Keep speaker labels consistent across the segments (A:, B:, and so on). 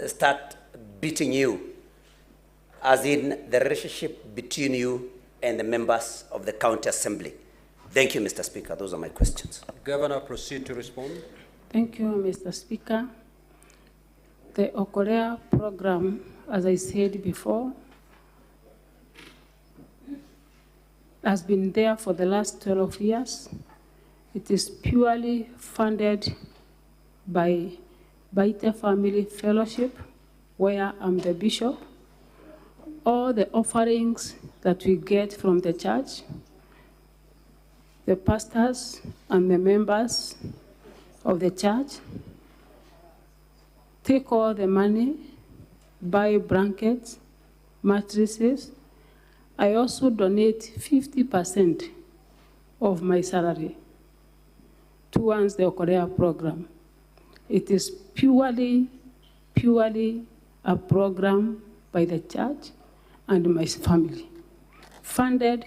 A: start beating you, as in the relationship between you and the members of the County Assembly? Thank you, Mr. Speaker. Those are my questions.
B: Governor, proceed to respond.
C: Thank you, Mr. Speaker. The Okolea program, as I said before, has been there for the last 12 years. It is purely funded by Baite Family Fellowship, where I'm the bishop. All the offerings that we get from the church, the pastors and the members of the church take all the money, buy blankets, mattresses. I also donate 50% of my salary towards the Okolea program. It is purely a program by the church and my family, funded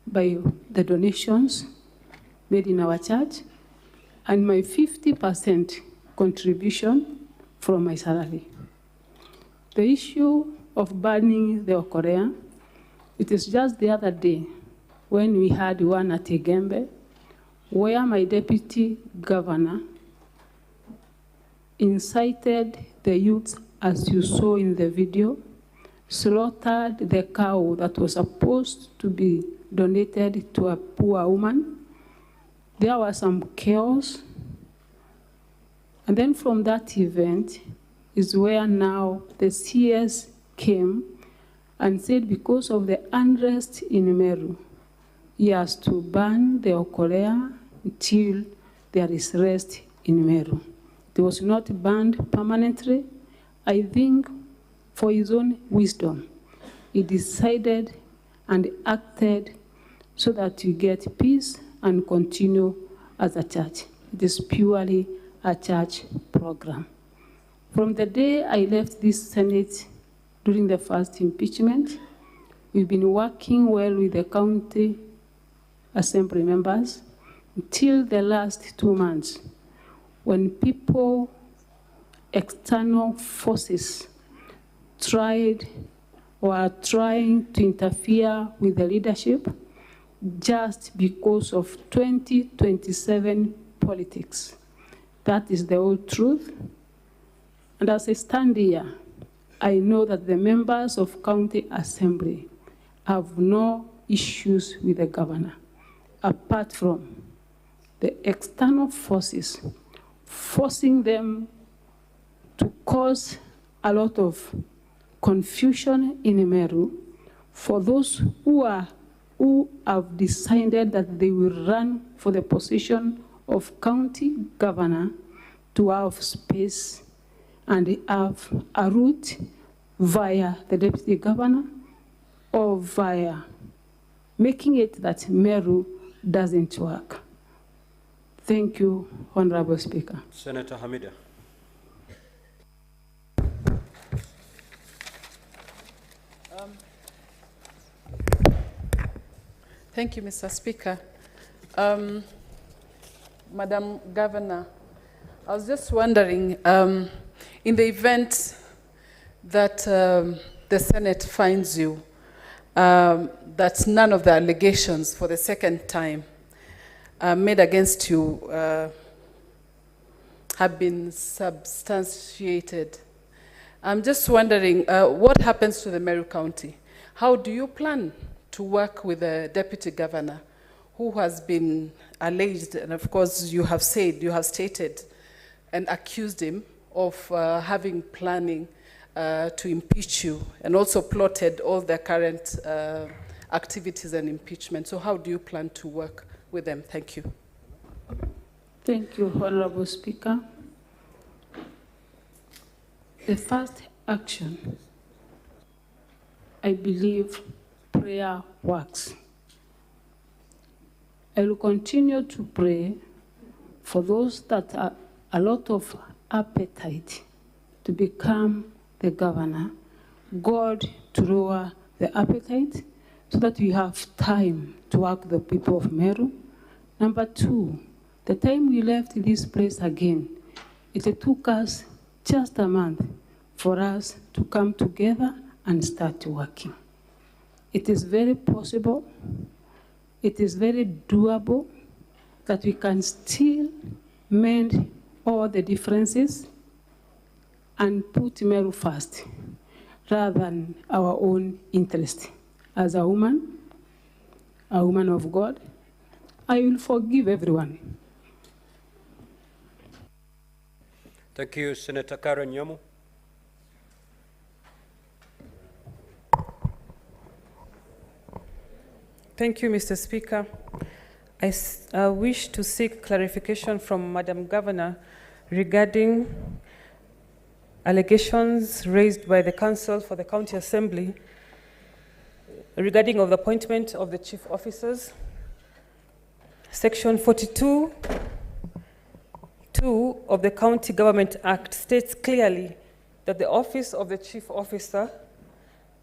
C: by the donations made in our church, and my 50% contribution from my salary. The issue of banning the Okolea, it is just the other day when we had one at Igembe, where my deputy governor incited the youth, as you saw in the video, slaughtered the cow that was supposed to be donated to a poor woman. There was some chaos. And then from that event is where now the CS came and said because of the unrest in Meru, he has to ban the Okolea until there is rest in Meru. It was not banned permanently. I think for his own wisdom, he decided and acted so that you get peace and continue as a church. It is purely a church program. From the day I left this Senate during the first impeachment, we've been working well with the county assembly members until the last 2 months, when people, external forces, tried or are trying to interfere with the leadership just because of 2027 politics. That is the whole truth. And as I stand here, I know that the members of county assembly have no issues with the governor, apart from the external forces forcing them to cause a lot of confusion in Meru for those who have decided that they will run for the position of county governor to have space and have a route via the deputy governor or via making it that Meru doesn't work. Thank you, Honorable Speaker.
B: Senator Hamida.
D: Thank you, Mr. Speaker. Madam Governor, I was just wondering, in the event that the Senate finds you, that none of the allegations for the second time made against you have been substantiated. I'm just wondering, what happens to the Meru County? How do you plan to work with the Deputy Governor who has been alleged, and of course you have stated and accused him of having planning to impeach you, and also plotted all the current activities and impeachment. So how do you plan to work with them? Thank you.
C: Thank you, Honorable Speaker. The first action, I believe prayer works. I will continue to pray for those that are a lot of appetite to become the governor, God to lower the appetite so that we have time to work with the people of Meru. Number two, the time we left this place again, it took us just a month for us to come together and start working. It is very possible, it is very doable that we can still mend all the differences and put Meru first, rather than our own interest. As a woman of God, I will forgive everyone.
B: Thank you, Senator Karen Nyamu.
E: Thank you, Mr. Speaker. I wish to seek clarification from Madam Governor regarding allegations raised by the Council for the County Assembly regarding of the appointment of the chief officers. Section 42(2) of the County Government Act states clearly that the office of the chief officer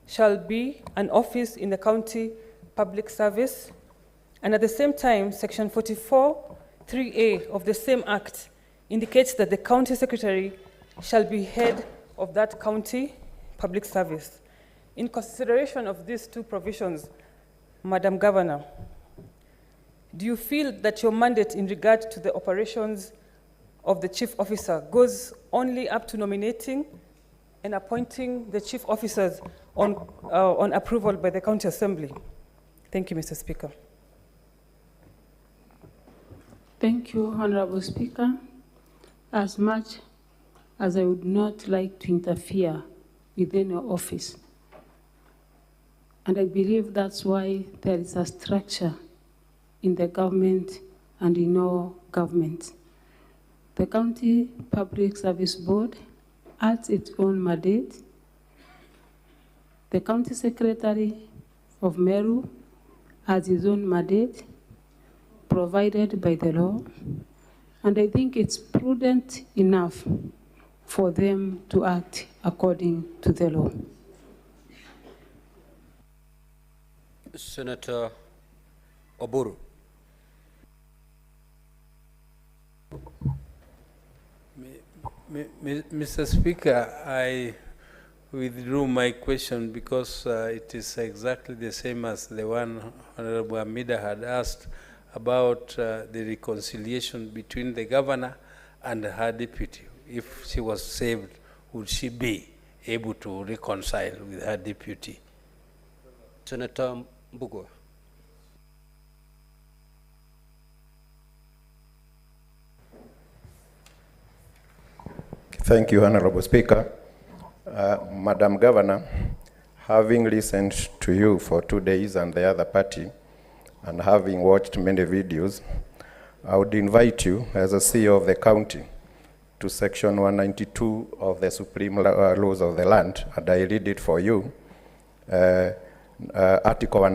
E: shall be an office in the county public service, and at the same time, Section 44(3)(a) of the same Act indicates that the county secretary shall be head of that county public service. In consideration of these two provisions, Madam Governor, do you feel that your mandate in regard to the operations of the chief officer goes only up to nominating and appointing the chief officers on approval by the County Assembly? Thank you, Mr. Speaker.
C: Thank you, Honorable Speaker. As much as I would not like to interfere within your office, and I believe that's why there is a structure in the government and in all governments. The County Public Service Board has its own mandate. The County Secretary of Meru has his own mandate provided by the law, and I think it's prudent enough for them to act according to the law.
B: Senator Oburu.
F: Mr. Speaker, I withdrew my question because it is exactly the same as the one Honorable Amida had asked about the reconciliation between the governor and her deputy. If she was saved, would she be able to reconcile with her deputy?
B: Senator Mbugua.
G: Thank you, Honorable Speaker. Madam Governor, having listened to you for 2 days and the other party, and having watched many videos, I would invite you as a CEO of the county to Section 192 of the Supreme Laws of the Land, and I read it for you. Article 1